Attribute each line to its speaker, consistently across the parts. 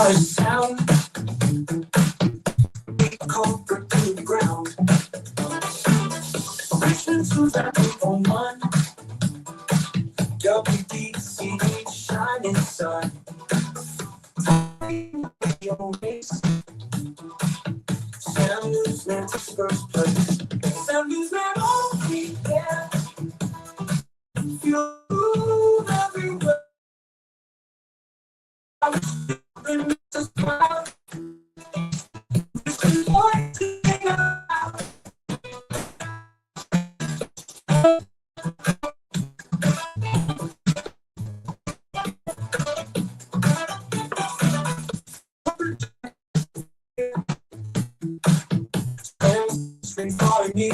Speaker 1: A sound, comfort to the ground. Listen to that on one. WDC shining sun. Your race. Sound NewsMan takes first place. Sound NewsMan only, yeah. Feel groove everywhere. I wish it makes us proud. This is what to think about. Straight for me.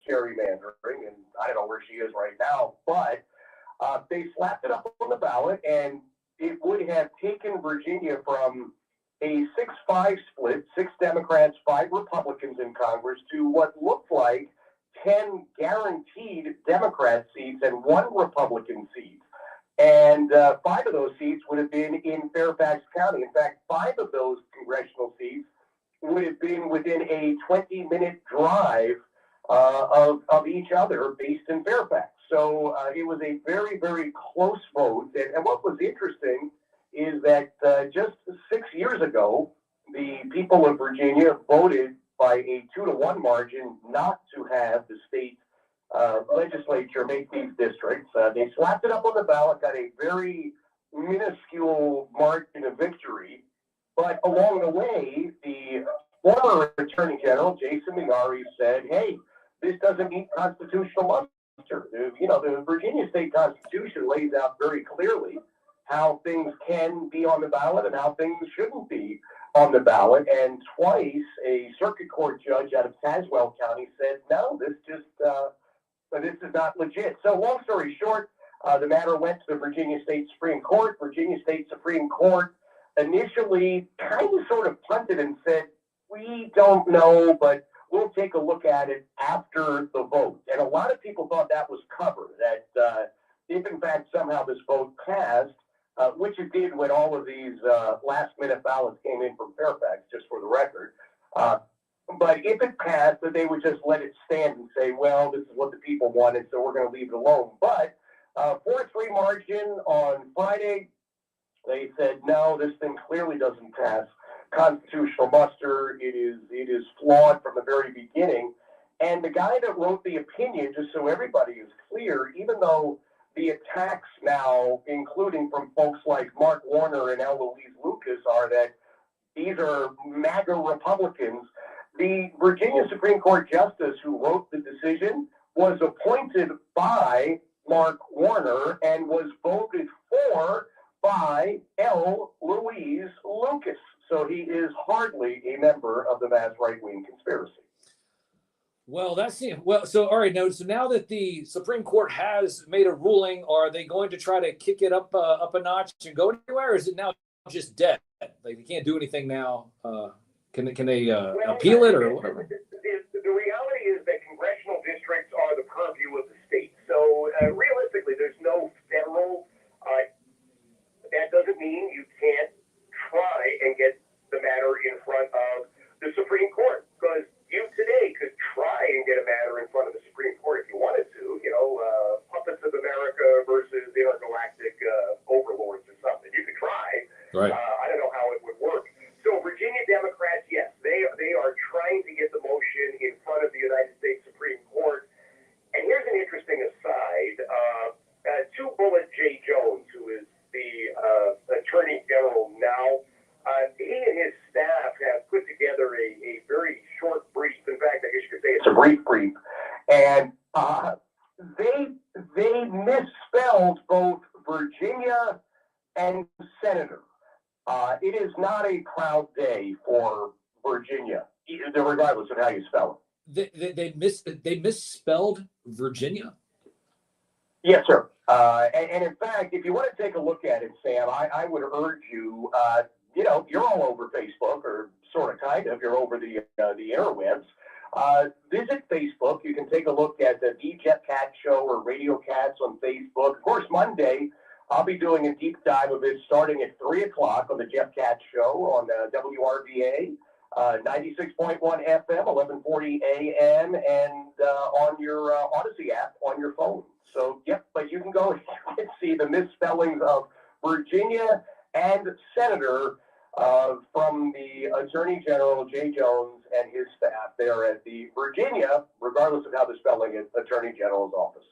Speaker 2: gerrymandering, and I don't know where she is right now, but they slapped it up on the ballot, and it would have taken Virginia from a 6-5 split, 6 Democrats, 5 Republicans in Congress, to what looked like 10 guaranteed Democrat seats and 1 Republican seat. And 5 of those seats would have been in Fairfax County. In fact, 5 of those congressional seats would have been within a 20-minute drive of each other based in Fairfax. So it was a very, very close vote. And what was interesting is that just 6 years ago, the people of Virginia voted by a 2-to-1 margin not to have the state legislature make these districts. They slapped it up on the ballot, got a very minuscule margin of victory. But along the way, the former Attorney General, Jason Miyares, said, hey, this doesn't meet constitutional muster. The Virginia state constitution lays out very clearly how things can be on the ballot and how things shouldn't be on the ballot. And twice, a circuit court judge out of Tazewell County said, no, this is not legit. So long story short, the matter went to the Virginia State Supreme Court. Virginia State Supreme Court initially kind of sort of punted and said, we don't know, but we'll take a look at it after the vote. And a lot of people thought that was covered, that if in fact somehow this vote passed, which it did when all of these last-minute ballots came in from Fairfax, just for the record. But if it passed, that they would just let it stand and say, well, this is what the people wanted, so we're going to leave it alone. But 4-3 margin on Friday, they said, no, this thing clearly doesn't pass constitutional muster. It is flawed from the very beginning. And the guy that wrote the opinion, just so everybody is clear, even though the attacks now, including from folks like Mark Warner and Eloise Lucas, are that these are MAGA Republicans, the Virginia Supreme Court justice who wrote the decision was appointed by Mark Warner and was voted for by Louise Lucas. So he is hardly a member of the vast right-wing conspiracy.
Speaker 3: Well, so all right. Now that the Supreme Court has made a ruling, are they going to try to kick it up a notch and go anywhere, or is it now just dead? Like they can't do anything now. Can they appeal it or whatever?
Speaker 2: The reality is that congressional districts are the purview of the state. So realistically, there's no federal. That doesn't mean you can't try and get the matter in front of the Supreme Court, because you today could try and get a matter in front of the Supreme Court if you wanted to. Puppets of America versus intergalactic overlords or something. You could try.
Speaker 3: Right.
Speaker 2: I don't know how it would work. So Virginia Democrats, yes, they are trying to get the motion in front of the United States Supreme Court. And here's an interesting aside. 2-Bullet J. Jones, who is the Attorney General now, he and his staff have put together a very short brief. In fact, I guess you could say it's a brief. And they misspelled both Virginia and senator. It is not a proud day for Virginia, regardless of how you spell
Speaker 3: it. They misspelled Virginia?
Speaker 2: Yes, sir. And in fact, if you want to take a look at it, Sam, I would urge you, you're all over Facebook, or sort of kind of, you're over the interwebs. Visit Facebook. You can take a look at the Jeff Katz Show or Radio Cats on Facebook. Of course, Monday, I'll be doing a deep dive of it starting at 3 o'clock on the Jeff Katz Show on WRVA, 96.1 FM, 1140 AM, and on your Odyssey app on your phone. So, yep, but you can go and see the misspellings of Virginia and Senator from the Attorney General, Jay Jones, and his staff there at the Virginia, regardless of how they're spelling it, Attorney General's office.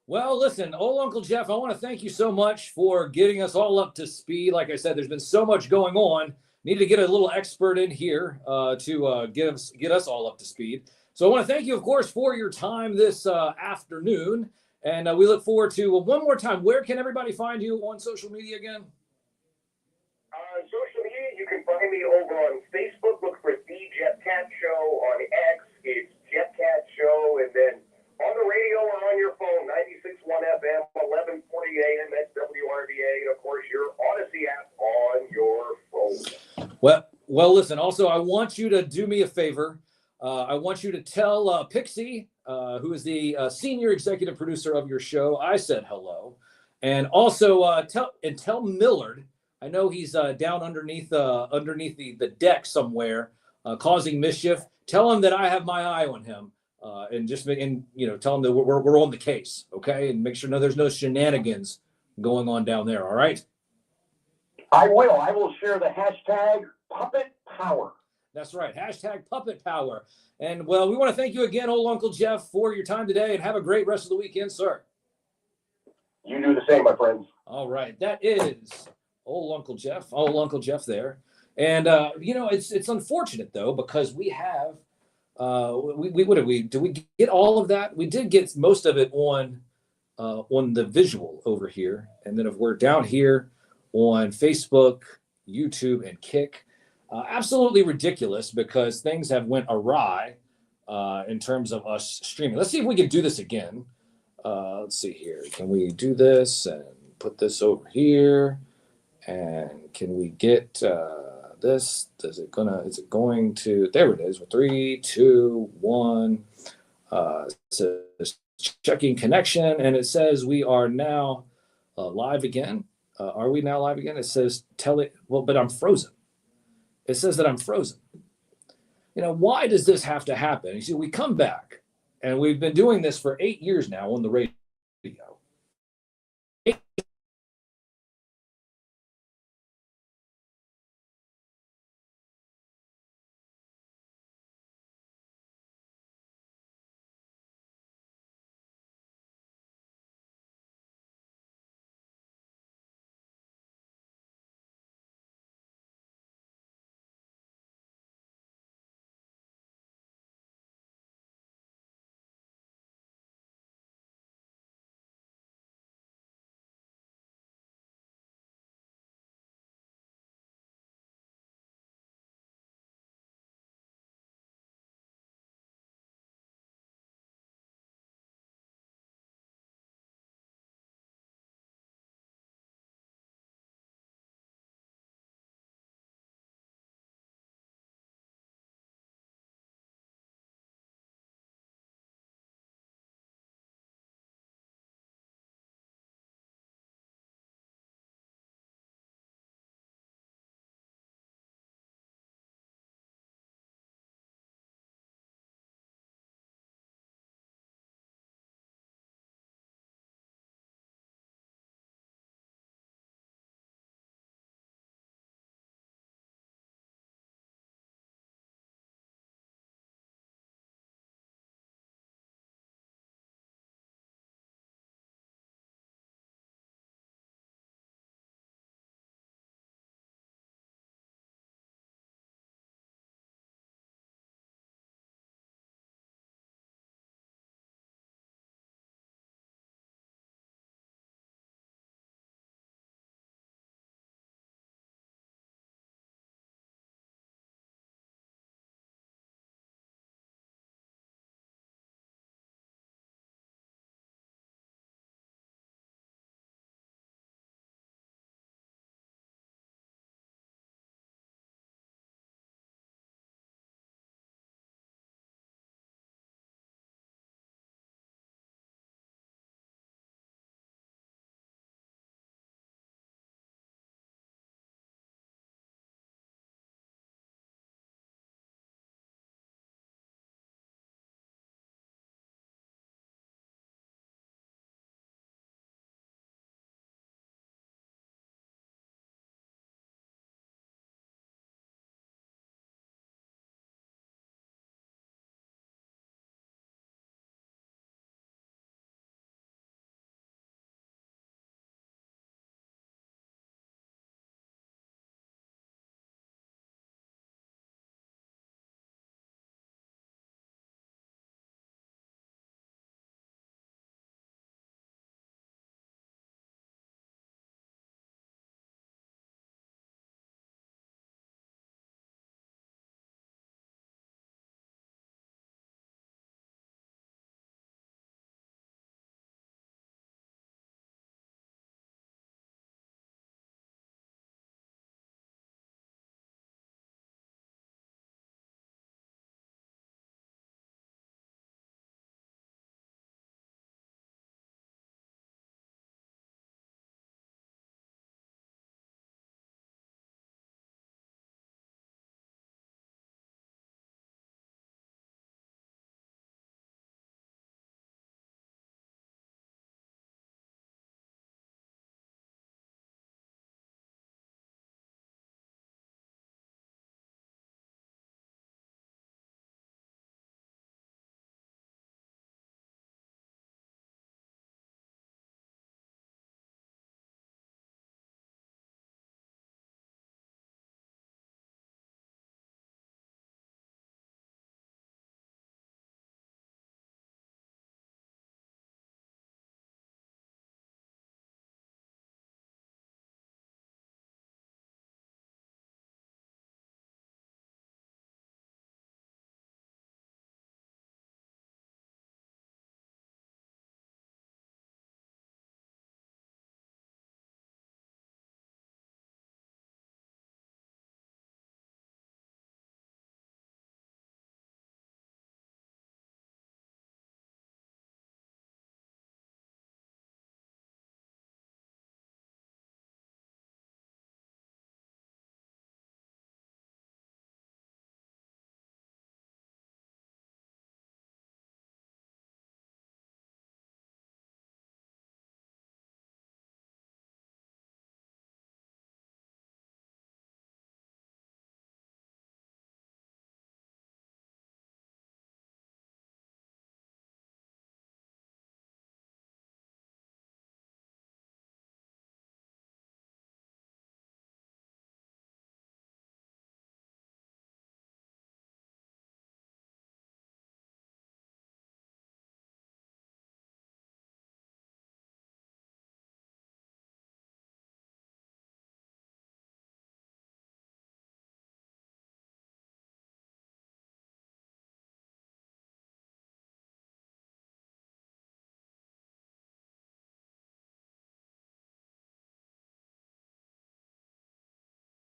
Speaker 3: Well, listen, old Uncle Jeff, I want to thank you so much for getting us all up to speed. Like I said, there's been so much going on. Needed to get a little expert in here to get us all up to speed. So I want to thank you, of course, for your time this afternoon. And we look forward to, one more time, where can everybody find you on social media again?
Speaker 2: Social media, you can find me over on Facebook. Look for The Jeff Katz Show. On X, it's Jeff Katz Show. And then
Speaker 3: Well, listen, also, I want you to do me a favor. I want you to tell Pixie, who is the senior executive producer of your show, I said hello. And also tell Millard, I know he's down underneath the deck somewhere, causing mischief. Tell him that I have my eye on him, and tell him that we're on the case, okay? And make sure there's no shenanigans going on down there. All right.
Speaker 2: I will. I will share the hashtag Puppet Power.
Speaker 3: That's right. Hashtag Puppet Power. And well, we want to thank you again, old Uncle Jeff, for your time today, and have a great rest of the weekend, sir.
Speaker 2: You do the same, my friends.
Speaker 3: All right. That is old Uncle Jeff there. And it's unfortunate though, because we have did we get all of that? We did get most of it on the visual over here. And then if we're down here on Facebook, YouTube, and Kick, absolutely ridiculous because things have went awry in terms of us streaming. Let's see if we can do this again. Let's see here. Can we do this and put this over here? And can we get this? Is it going to? There it is. 3, 2, 1. It says checking connection, and it says we are now live again. Are we now live again? It says but I'm frozen. It says that I'm frozen. Why does this have to happen? You see, we come back, and we've been doing this for 8 years now on the radio.